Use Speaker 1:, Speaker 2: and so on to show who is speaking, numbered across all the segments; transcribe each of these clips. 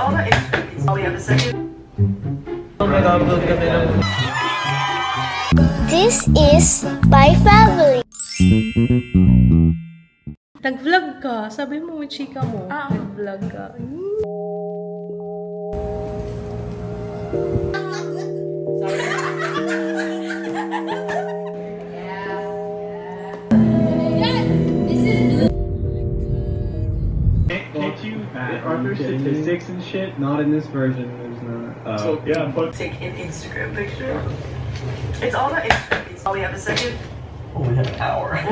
Speaker 1: all the instruments. We have a second.
Speaker 2: This is my family.
Speaker 3: Nag-vlog ka. Sabi mo, chika mo. Nag-vlog ka.
Speaker 4: Arthur's statistics and shit, not in this version. There's not.
Speaker 1: So,
Speaker 4: yeah, but
Speaker 1: take an Instagram picture. It's all the instruments. We have a second.
Speaker 4: oh, we have an hour.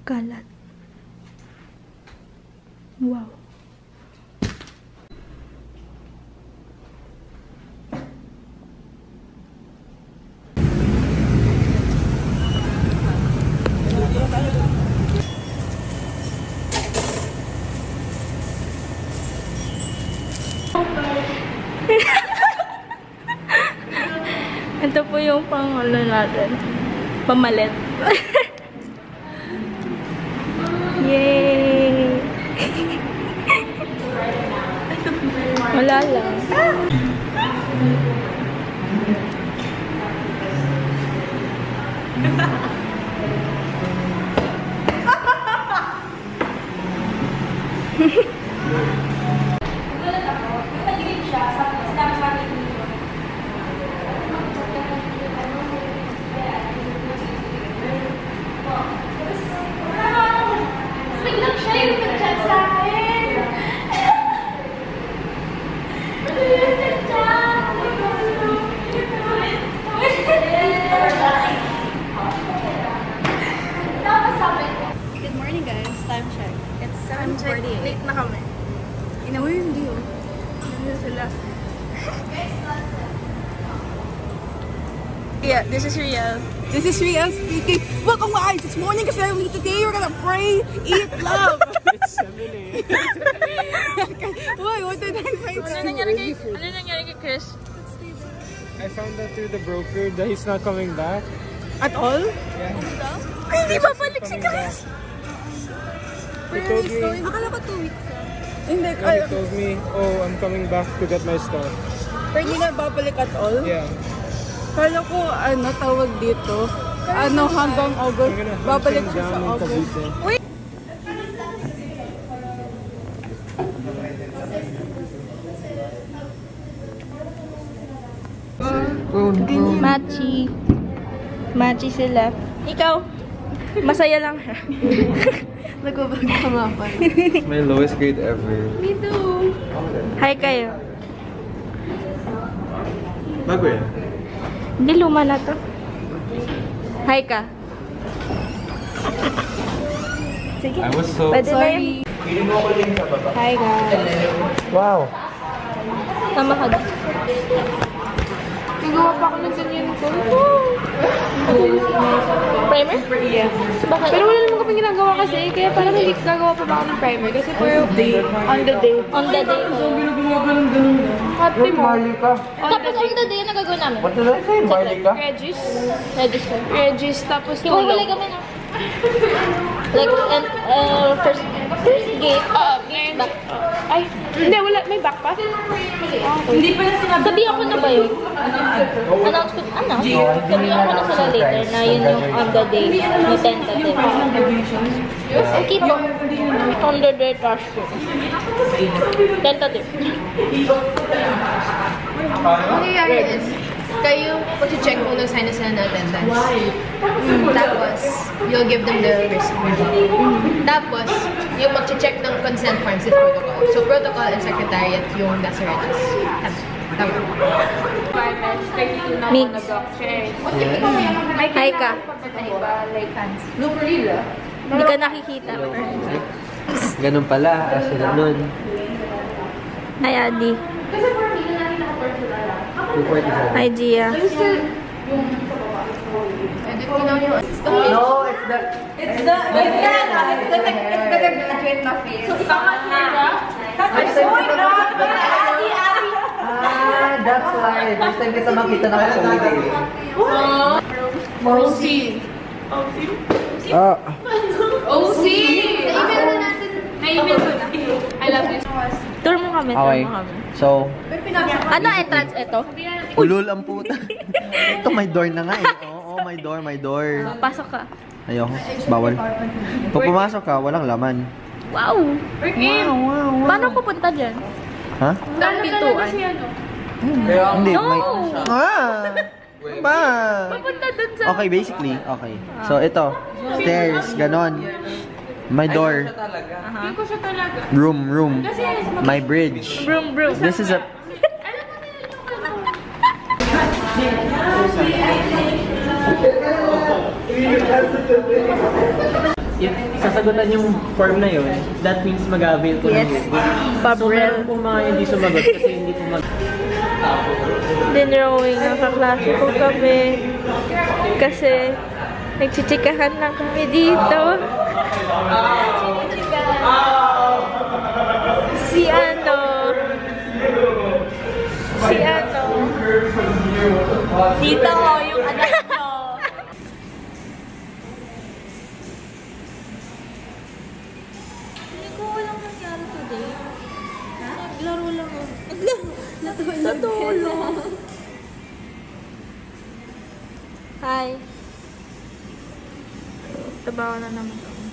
Speaker 3: Kalat. Wow. Ito po yung pang-ano natin. Pamalit. Yay! Wala lang.
Speaker 5: Good morning guys, time check. It's 7:48.
Speaker 3: Late na kami.
Speaker 5: Uy, hindi oh.
Speaker 3: Ano sila? Yeah, this is Riel.
Speaker 5: This is Riel speaking. Welcome guys, it's morning kasi today we're gonna pray, eat, love.
Speaker 4: it's 7 a.m.
Speaker 5: Why? What did I find?
Speaker 3: Ano nangyari kay Chris?
Speaker 4: I found out through the broker that he's not coming back.
Speaker 5: At all?
Speaker 4: Yeah.
Speaker 3: Ay, hindi ba balik si Chris?
Speaker 4: He told me.
Speaker 5: Akala ko 2 weeks Hindi,
Speaker 4: No, he told me, oh, I'm coming back to get my stuff.
Speaker 5: pero hindi na babalik at all?
Speaker 4: Yeah.
Speaker 5: Kala ko, tawag dito. Hanggang August.
Speaker 4: I'm gonna hunt
Speaker 5: Babalik
Speaker 4: him
Speaker 5: siya
Speaker 4: down
Speaker 5: sa
Speaker 4: in
Speaker 5: August.
Speaker 4: Cavite.
Speaker 3: Machi. Machi sila. Ikaw? Masaya lang.
Speaker 5: Nagubag ka nga pa.
Speaker 6: It's my lowest grade ever.
Speaker 3: Me too. Hi kayo.
Speaker 6: Bago yan?
Speaker 3: Hindi, luma na to. Hi ka. Sige.
Speaker 6: I was so...
Speaker 3: Pwede na yun. Hi guys.
Speaker 4: Wow.
Speaker 3: Tama ka doon.
Speaker 5: Nagawa pa ako ng ganyan ko.
Speaker 3: Primer?
Speaker 5: Yeah.
Speaker 3: Bakit?
Speaker 5: Pero wala naman kami ginagawa kasi, kaya parang hindi gagawa pa ba ako ng primer kasi for on the day.
Speaker 3: On the day.
Speaker 5: Happy mo.
Speaker 3: Tapos on the day, nagagawin namin.
Speaker 6: What did I say? Marlika?
Speaker 5: Regis.
Speaker 3: Register.
Speaker 5: Regis, tapos
Speaker 3: Hiwalay kami na. Like, first gate. Back.
Speaker 5: Ay, hindi, wala. May back pa? Hindi pa na sinabi.
Speaker 3: Sabihan ko na ba yun? Announce ko. Sabihan ko na sila later na yun yung on the day. Yung tentative. Okay po. On the day task ko. Tentative.
Speaker 7: Mangyayari is, kayo mag-check muna sign na sila na attendance. Tapos, you'll give them the risk. Tapos, yung mag-check ng consent forms is protocol. So, protocol and secretariat yung nasa retas. Tama.
Speaker 3: Mix. Hi ka.
Speaker 7: No, for real.
Speaker 3: Hindi ka nakikita.
Speaker 6: Ganun pala, sila nun.
Speaker 3: Hi, Adi. Hi, Gia.
Speaker 6: No, it's the
Speaker 7: graduate na face.
Speaker 6: that's why. First time kita makita na ako
Speaker 7: OC. OC! Na-email na natin. Na-email ko na. I love you.
Speaker 3: Tour mo kami,
Speaker 6: Okay. So,
Speaker 3: Ano entrance ito?
Speaker 6: ulol ang puta. Ito, may door na nga eh. Oo, may door.
Speaker 3: Pasok ka.
Speaker 6: Ayoko, bawal. Pag pumasok ka, walang laman.
Speaker 3: Wow! Paano pupunta dyan?
Speaker 6: Ha?
Speaker 3: Saan pintuan?
Speaker 6: Hindi,
Speaker 3: No!
Speaker 6: may... Ba?
Speaker 3: Pupunta dun sa...
Speaker 6: Okay, basically, okay. So, ito. Stairs, ganon. My door. Room. My bridge.
Speaker 3: Broom.
Speaker 6: This is a...
Speaker 8: If sasagutan yung form na yun, that means mag-avail ko ng Google. So, meron po mga hindi sumagot kasi hindi po
Speaker 3: Dinrawing ang kaklase ko kami. Kasi nagchichikahan lang kami dito. Si ano? Dito yung anak ko. Hindi ko walang nangyari today. Naglaro lang ako. Natulog. Hi. Tabaw na naman kami.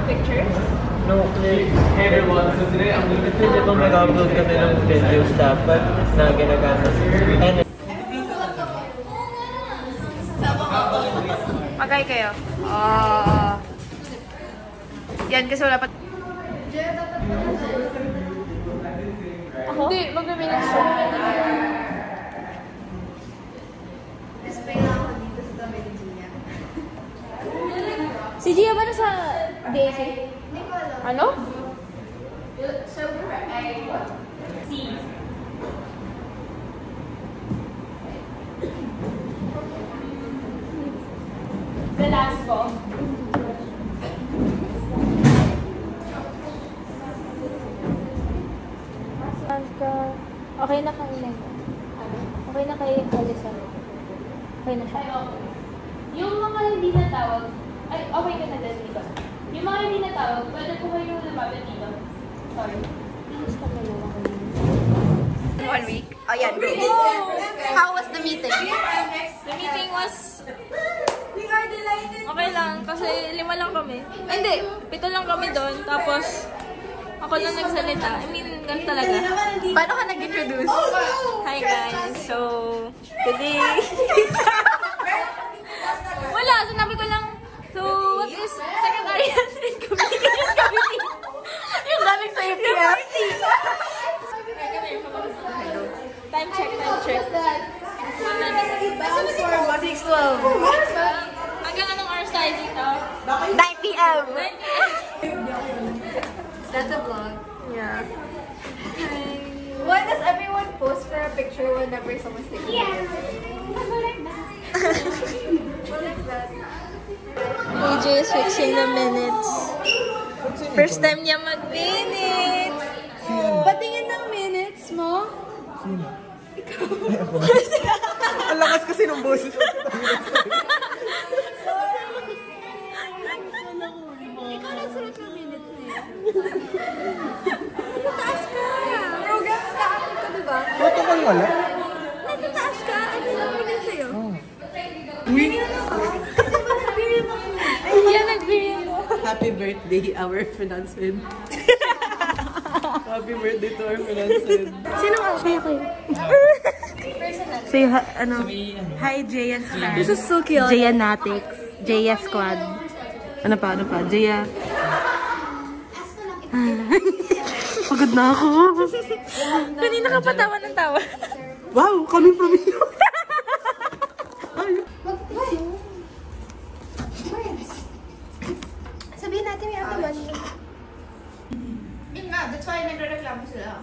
Speaker 3: Pictures?
Speaker 8: No, hey everyone, so today I'm going to film ito mag-upload kami ng videos dapat na ginagamit. And
Speaker 7: Magay kayo. Yan, kasi wala pa... Hindi, mag-minutes siya.
Speaker 3: Si Gia ba na sa Daisy?
Speaker 7: Ano?
Speaker 3: Velasco. Okay na kayo na. Okay na kayo Alisa. Okay na siya.
Speaker 9: Yung mga hindi natawag, ay, okay ka na din, diba? Yung mga hindi natawag, pwede po kayo lumapit dito. Sorry.
Speaker 7: One week. Oh, yeah. How was the meeting?
Speaker 3: The meeting was... Okay lang, kasi 5 lang kami. Ay, hindi, 7 lang kami doon. Tapos, ako lang nagsalita. I mean, ganun talaga.
Speaker 7: Paano ka nag-introduce?
Speaker 3: Hi guys, so, today... Wala, sinabi ko lang, so, what is Secretariat and Communications Committee?
Speaker 7: Yung galing sa APF.
Speaker 3: Time check.
Speaker 7: Six 12.
Speaker 3: Hanggang anong oras tayo dito?
Speaker 7: 9 p.m.
Speaker 3: 9 p.m.
Speaker 7: Is that the vlog?
Speaker 3: Yeah.
Speaker 7: Why does everyone post for a picture whenever someone's taking a picture?
Speaker 3: AJ is fixing the minutes. First time niya mag-minutes.
Speaker 5: Patingin ng minutes mo.
Speaker 6: Ang lakas kasi ng boses.
Speaker 5: Ikaw nagsulat ng minutes niya. Nagtataas ka. Programs ka. Ano ka, diba?
Speaker 6: Protocol wala.
Speaker 5: Nagtataas ka. Ano lang minutes sa'yo?
Speaker 3: Yan, nag-video.
Speaker 10: Happy birthday, our finance head. Happy birthday to our finance head.
Speaker 5: Sino ka? Kayo.
Speaker 10: Say, hi, Jaya Squad.
Speaker 5: This is so cute.
Speaker 10: Jaya Natics. Jaya Squad. Ano pa? Jaya. Pagod na ako.
Speaker 3: Kanina ka pa tawa ng tawa.
Speaker 10: Wow, coming from you.
Speaker 7: That's why nagre-reklamo sila.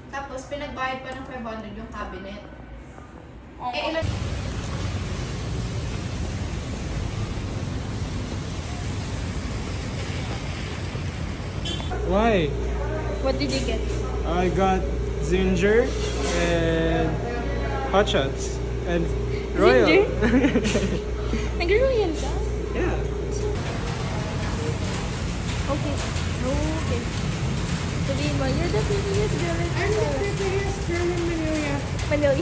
Speaker 7: Tapos, pinagbayad pa ng 500 yung cabinet. Eh, ilan...
Speaker 8: Why?
Speaker 3: What did you get?
Speaker 8: I got ginger and hot shots and royal.
Speaker 3: Ginger? Nag-royal ka?
Speaker 8: Yeah.
Speaker 3: Okay. Okay. Sabihin mo, you're the prettiest girl in the world. I'm the prettiest girl in Manila. Manila.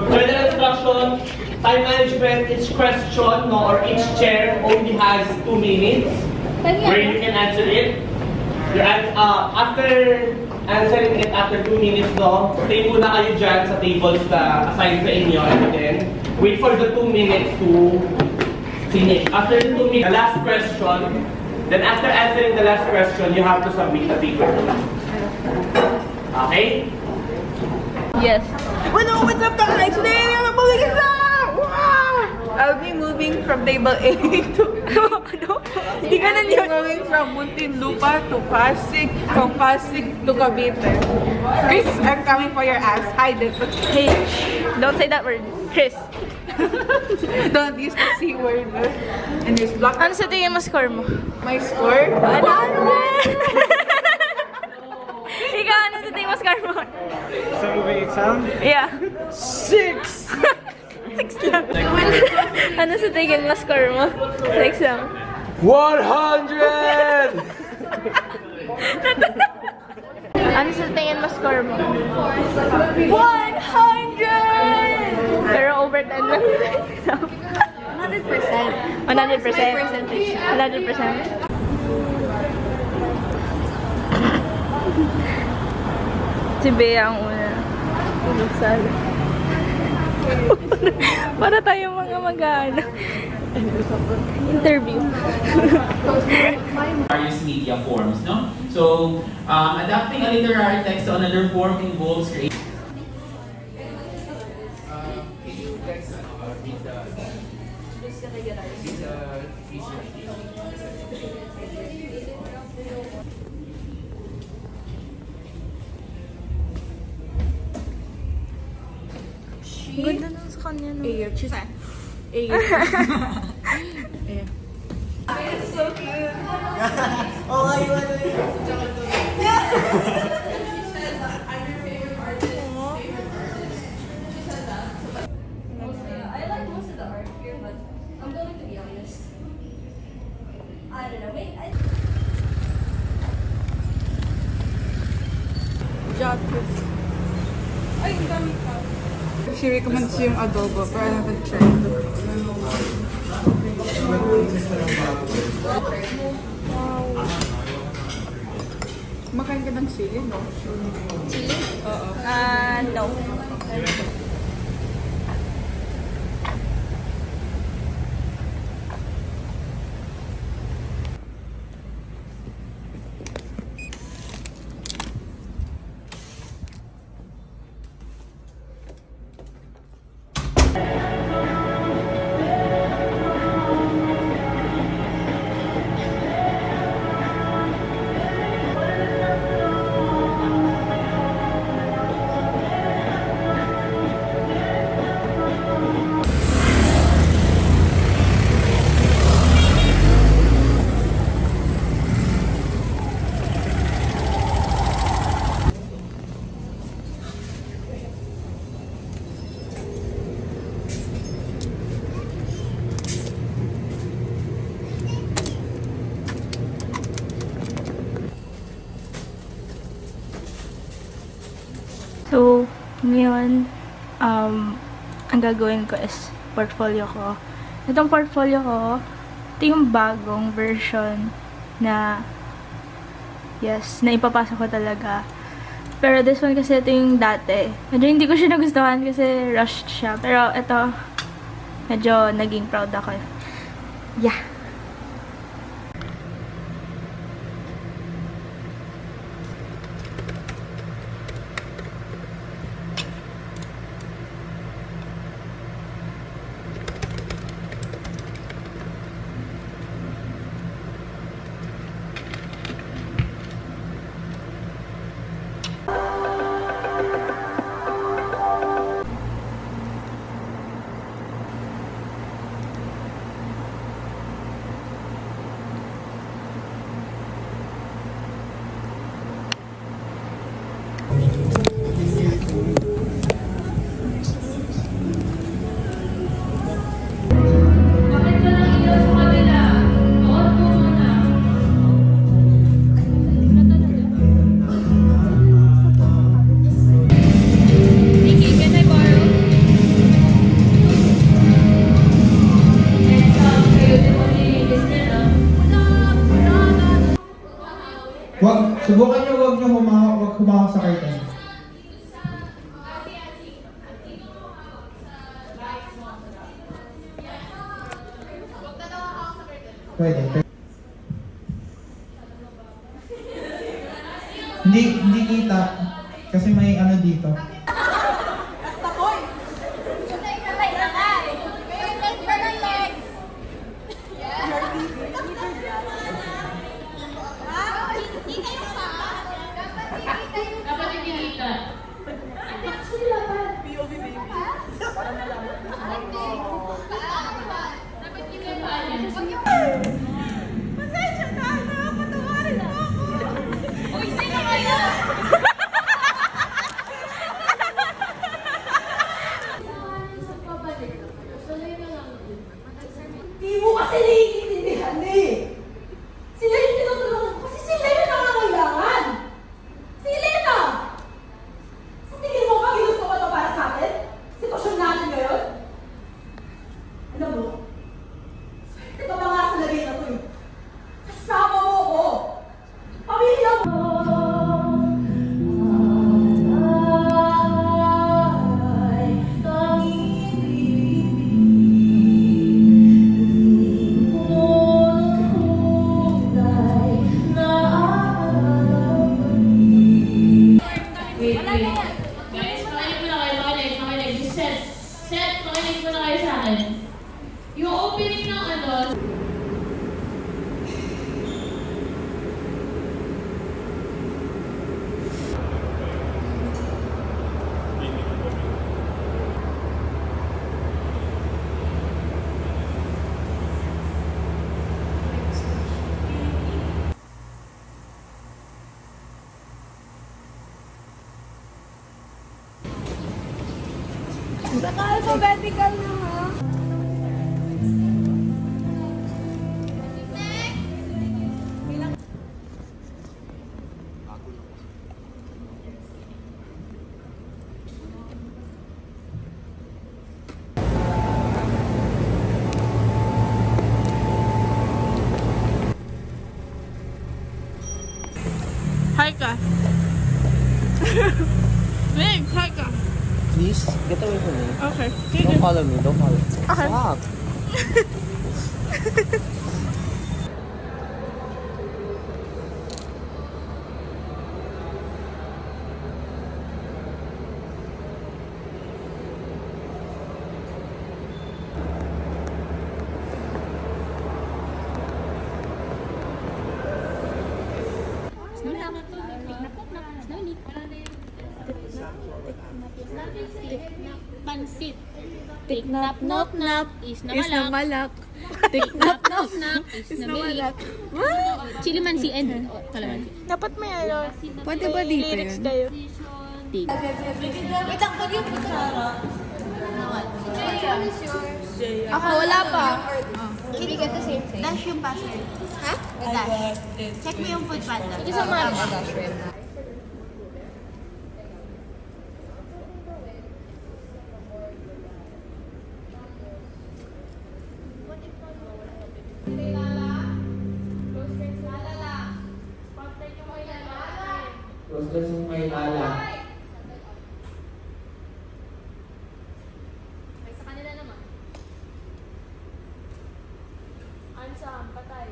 Speaker 11: General instruction, time management, each question or each chair only has 2 minutes where you can answer it. After answering it after 2 minutes, stay muna kayo dyan sa tables na assigned sa inyo and then wait for the 2 minutes to finish. After the 2 minutes, the last question, then after answering the last question, you have to submit the paper. Okay?
Speaker 3: Yes.
Speaker 5: What's up guys? Today I'm moving exam! I'll be moving from table A to... Hindi ka na moving from Muntinlupa to Pasig, from Pasig to Cavite. Chris, I'm coming for your ass. Hide it.
Speaker 3: Hey, don't say that word. Chris.
Speaker 5: Don't use the C word. And just block.
Speaker 3: Ano sa tingin mo score mo?
Speaker 5: My score?
Speaker 3: 100! Ikaw, ano sa tingin mo score mo?
Speaker 8: Sa moving exam?
Speaker 3: Yeah.
Speaker 5: 6!
Speaker 3: 6 lang. Ano sa tingin mo score mo? Sa exam?
Speaker 8: 100!
Speaker 3: Ano sa tingin mo score mo? 100! Pero over 10 lang. 100%. 100%. 100%. Si Bea ang una. Ulusal. Para tayo mga mag-ano. Interview.
Speaker 12: Various media forms, no? So, adapting a literary text to another form involves creating.
Speaker 3: Ganda naman sa kanya, no?
Speaker 5: It's so cute. Oh, I want to.
Speaker 9: I like most of the art here, but I'm going to be honest. I don't know. Wait,
Speaker 5: Ay, ang dami ka. She recommends yung adobo, but I haven't tried it. Makain ka ng sili, no?
Speaker 3: Chili?
Speaker 5: Oo.
Speaker 3: No. So, ngayon, ang gagawin ko is portfolio ko. Itong portfolio ko, ito yung bagong version na Yes, naipapasok ko talaga. Pero this one kasi ito yung dati. Medyo hindi ko siya nagustuhan kasi rushed siya. Pero ito, medyo naging proud ako. Yeah.
Speaker 13: Subukan nyo, huwag humawak sa curtain. Pwede. Hindi kita. Kasi may ano dito.
Speaker 5: Naka-alphabetical na ha. Hi ka. Meg, hi ka.
Speaker 6: Please, get away from me.
Speaker 5: Okay.
Speaker 6: Don't follow me. Don't follow me.
Speaker 5: Okay.
Speaker 6: Stop.
Speaker 9: Pansit. Tiknap nop nap is na
Speaker 5: malak.
Speaker 9: Tiknap nop nap is na malak. Chili mansi and kalamansi.
Speaker 5: Dapat may ano. Pwede ba dito
Speaker 3: lyrics
Speaker 5: yun?
Speaker 3: kayo.
Speaker 5: Wait lang, pag yung kutsara.
Speaker 3: Ako, wala pa.
Speaker 7: Can we get the same thing?
Speaker 2: Dash yung password. Ha? Dash. Check mo yung food panda.
Speaker 3: Ito sa mga.
Speaker 9: Sam, patay.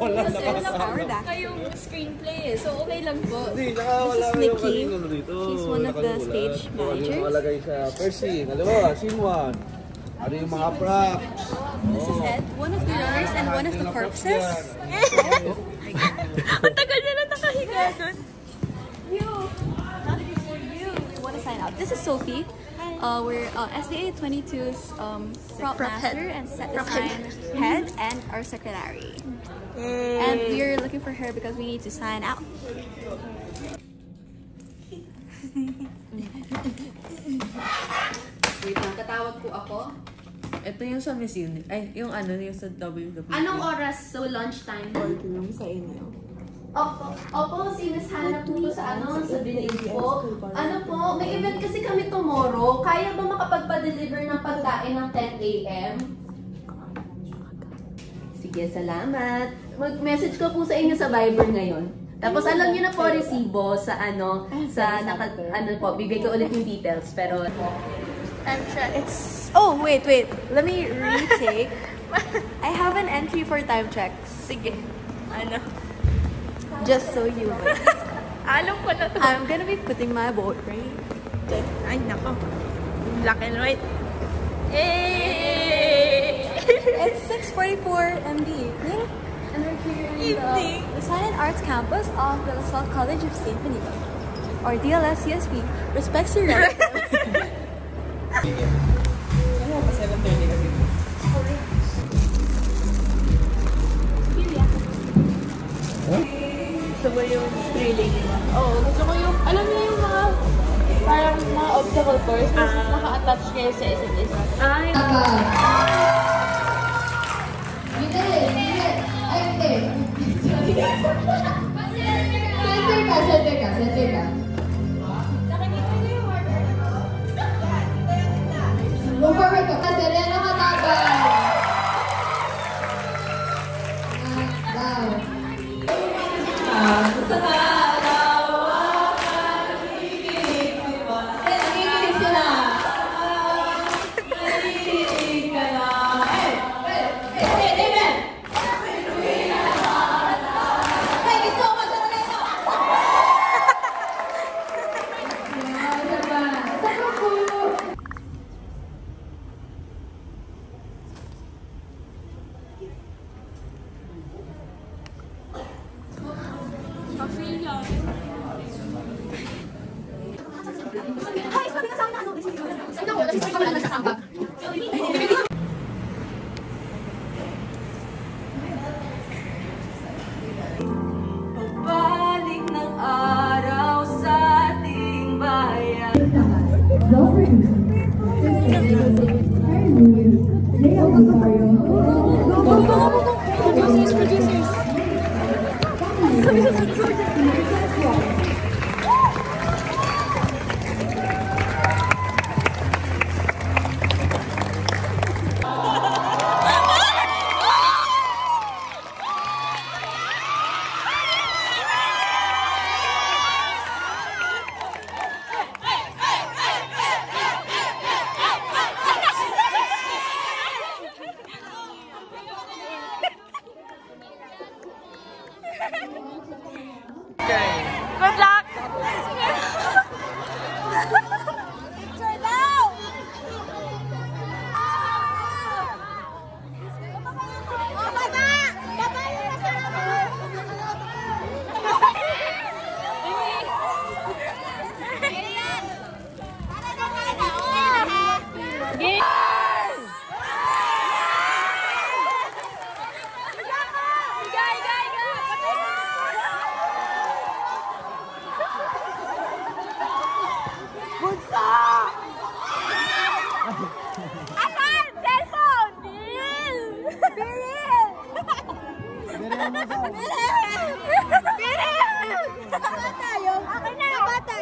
Speaker 10: Wala na
Speaker 9: Kayong screenplay eh. So, okay lang po.
Speaker 14: Hindi, tsaka wala
Speaker 10: This is
Speaker 14: kayong
Speaker 10: Nikki.
Speaker 14: kanino dito.
Speaker 10: She's one of the stage managers.
Speaker 14: Nakalagay sa first scene. Alam mo, scene 1. Ano yung mga props?
Speaker 10: This is Ed, one of the runners and one of the corpses.
Speaker 3: Ang tagal niya na nakahiga doon.
Speaker 10: You want to sign up? This is Sophie. We're SDA 22's prop master and set design head and our secretary. And we're looking for her because we need to sign out.
Speaker 2: Wait lang, katawag ko ako.
Speaker 5: Ito yung sa Miss Unit. Ay, yung ano, yung sa WWE.
Speaker 2: Anong oras? So, lunchtime?
Speaker 10: Working sa inyo.
Speaker 2: Opo, sinashanap po sa sa delivery po. Ano po, may event kasi kami tomorrow. Kaya ba makapagpa-deliver ng pagkain ng 10 a.m.? Sige, salamat. Mag-message ko po sa inyo sa Viber ngayon. Tapos alam niyo na po resibo sa bibigay ko ulit yung details. Pero
Speaker 10: It's wait. Let me retake. I have an entry for time checks.
Speaker 3: Sige. Ano?
Speaker 10: Just so you know.
Speaker 3: Alam ko na to.
Speaker 10: I'm gonna be putting my vote right.
Speaker 3: Ay, nako. Black and white.
Speaker 10: It's 6:44 MD evening, and we're here in the Design and Arts campus of the LaSalle College of St. Benito, or DLS CSP. Respects your right.
Speaker 3: Gusto mo yung thrilling mo? Oo, gusto ko yung, alam niyo yung mga, parang mga obstacle course, naka-attach kayo sa isa't isa. Ay!
Speaker 2: Center ka. Move forward ka. Serena ka tabay.
Speaker 5: Pagbalik ng araw sa ating bayan.
Speaker 3: Good luck! Asan? Cellphone! Bill! Bill! Bill! Bill! Baba tayo! Akin na! Baba tayo!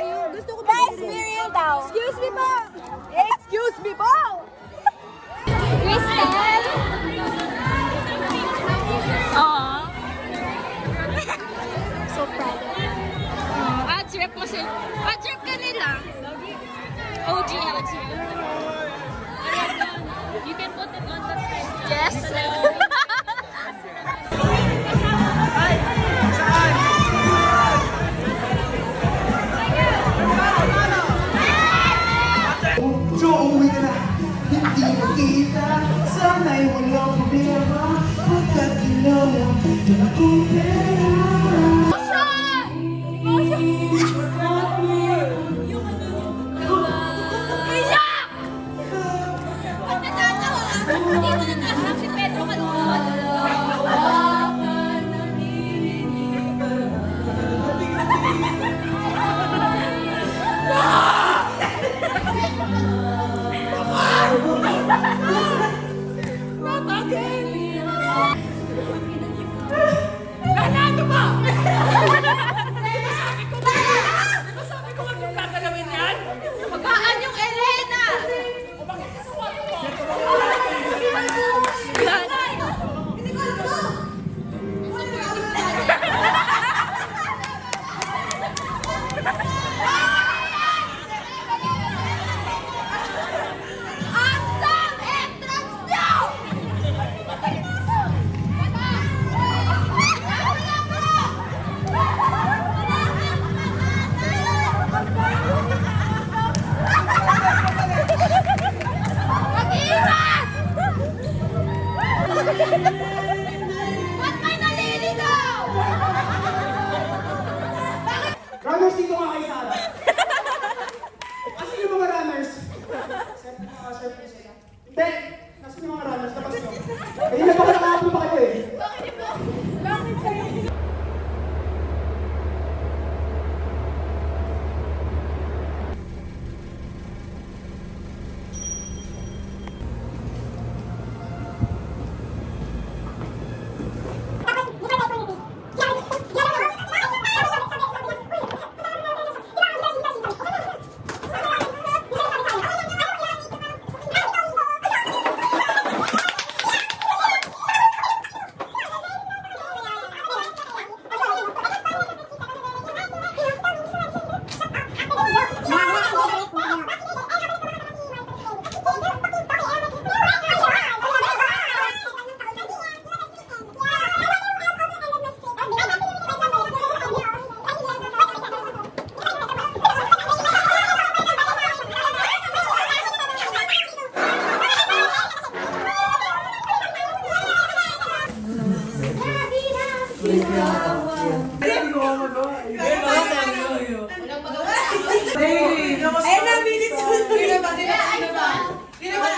Speaker 5: Ayun na, minutes ko. Sino ba?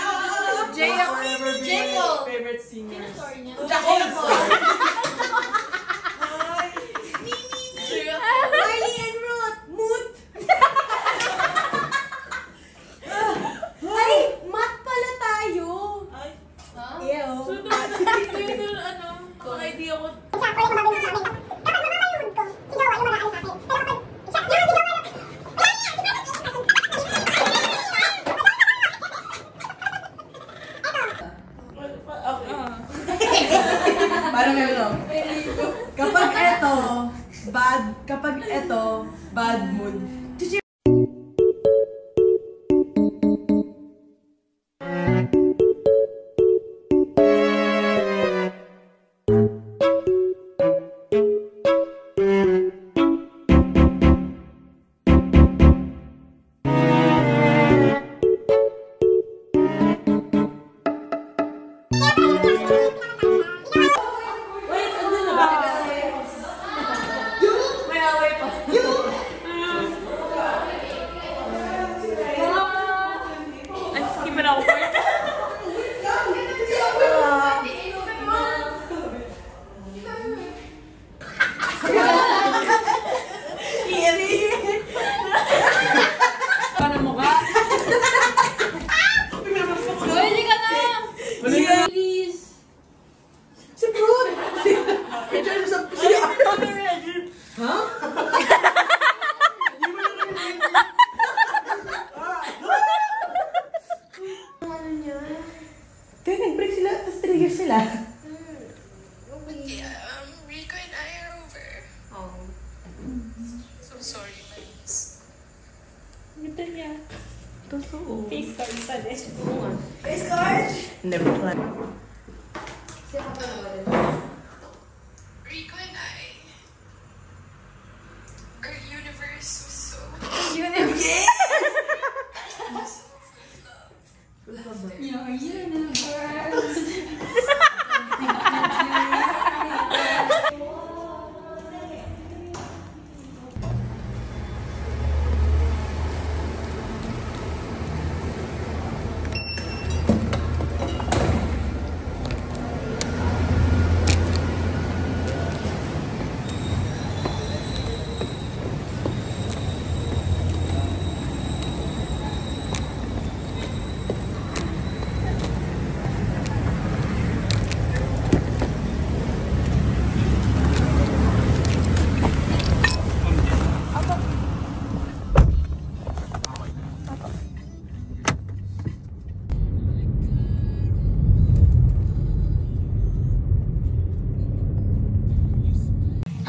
Speaker 5: Jacob.
Speaker 1: Favorite singer.
Speaker 5: Jacob.
Speaker 1: Miley and Ruth. Mood. Ay, mat pala tayo. Ay. Ew.
Speaker 5: So, ano? Kung idea ko.
Speaker 1: Parang ano, kapag eto, bad mood.
Speaker 15: Rico and I are over. Oh. So sorry, guys.
Speaker 5: Ganda niya.
Speaker 1: Totoo.
Speaker 5: Face card pa din.
Speaker 1: Face card? Never plan.
Speaker 15: Rico and I, our universe was so...
Speaker 1: Universe?
Speaker 15: Your universe.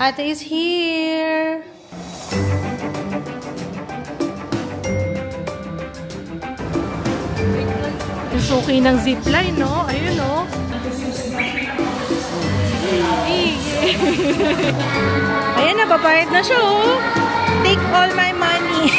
Speaker 5: Ate is here! Suki ng zipline, no? Ayun, no? Ayan, nababayad na siya, oh! Take all my money!